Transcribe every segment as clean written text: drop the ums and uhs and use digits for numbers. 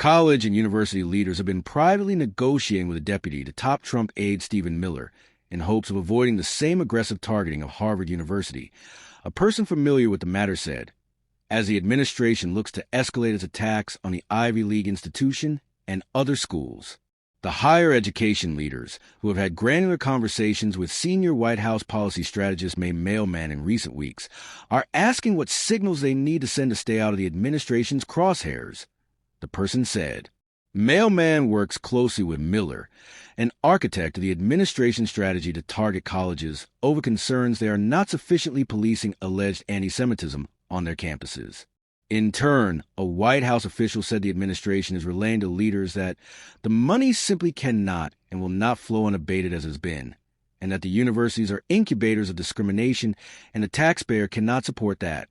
College and university leaders have been privately negotiating with a deputy to top Trump aide Stephen Miller in hopes of avoiding the same aggressive targeting of Harvard University. A person familiar with the matter said, as the administration looks to escalate its attacks on the Ivy League institution and other schools. The higher education leaders, who have had granular conversations with senior White House policy strategist May Mailman in recent weeks, are asking what signals they need to send to stay out of the administration's crosshairs. The person said, Mailman works closely with Miller, an architect of the administration's strategy to target colleges over concerns they are not sufficiently policing alleged anti-Semitism on their campuses. In turn, a White House official said the administration is relaying to leaders that the money simply cannot and will not flow unabated as has been, and that the universities are incubators of discrimination and the taxpayer cannot support that.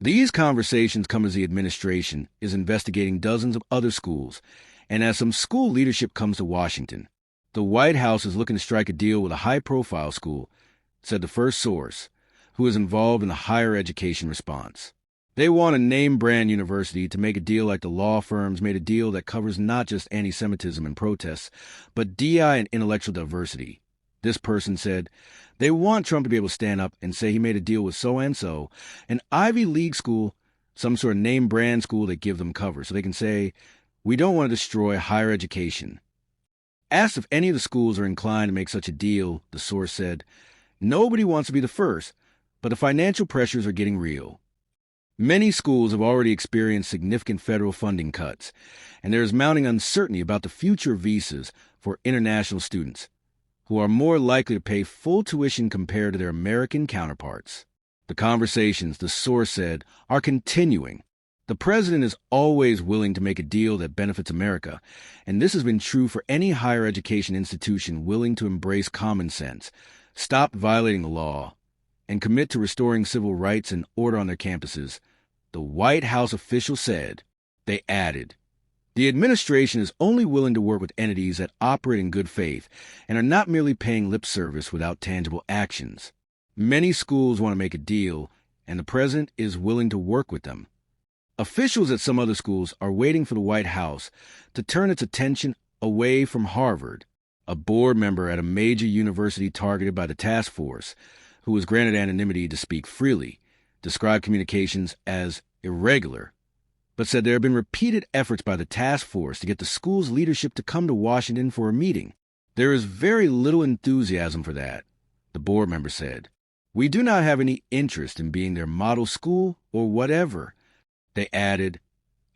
These conversations come as the administration is investigating dozens of other schools, and as some school leadership comes to Washington. The White House is looking to strike a deal with a high-profile school, said the first source, who is involved in the higher education response. They want a name-brand university to make a deal like the law firms made a deal that covers not just anti-Semitism and protests, but DI and intellectual diversity. This person said, they want Trump to be able to stand up and say he made a deal with so-and-so, an Ivy League school, some sort of name-brand school that give them cover, so they can say, we don't want to destroy higher education. Asked if any of the schools are inclined to make such a deal, the source said, nobody wants to be the first, but the financial pressures are getting real. Many schools have already experienced significant federal funding cuts, and there is mounting uncertainty about the future of visas for international students, who are more likely to pay full tuition compared to their American counterparts. The conversations, the source said, are continuing. The president is always willing to make a deal that benefits America, and this has been true for any higher education institution willing to embrace common sense, stop violating the law, and commit to restoring civil rights and order on their campuses. The White House official said. They added, the administration is only willing to work with entities that operate in good faith and are not merely paying lip service without tangible actions. Many schools want to make a deal, and the president is willing to work with them. Officials at some other schools are waiting for the White House to turn its attention away from Harvard. A board member at a major university targeted by the task force, who was granted anonymity to speak freely, described communications as irregular, but said there have been repeated efforts by the task force to get the school's leadership to come to Washington for a meeting. There is very little enthusiasm for that, the board member said. We do not have any interest in being their model school or whatever. They added,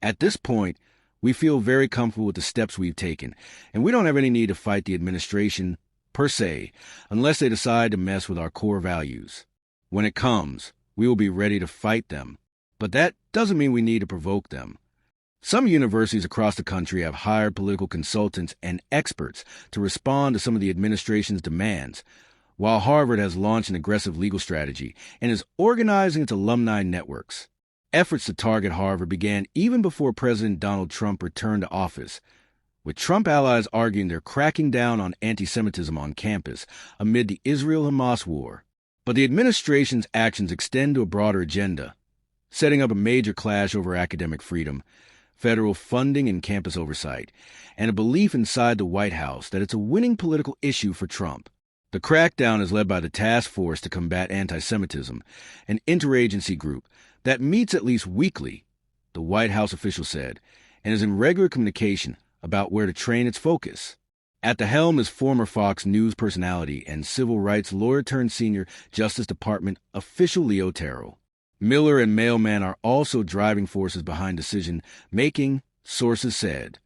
at this point, we feel very comfortable with the steps we've taken, and we don't have any need to fight the administration, per se, unless they decide to mess with our core values. When it comes, we will be ready to fight them, but that doesn't mean we need to provoke them. Some universities across the country have hired political consultants and experts to respond to some of the administration's demands, while Harvard has launched an aggressive legal strategy and is organizing its alumni networks. Efforts to target Harvard began even before President Donald Trump returned to office, with Trump allies arguing they're cracking down on anti-Semitism on campus amid the Israel-Hamas war. But the administration's actions extend to a broader agenda, setting up a major clash over academic freedom, federal funding and campus oversight, and a belief inside the White House that it's a winning political issue for Trump. The crackdown is led by the Task Force to Combat Anti-Semitism, an interagency group that meets at least weekly, the White House official said, and is in regular communication about where to train its focus. At the helm is former Fox News personality and civil rights lawyer-turned-senior Justice Department official Leo Terrell. Miller and Mailman are also driving forces behind decision-making, sources said.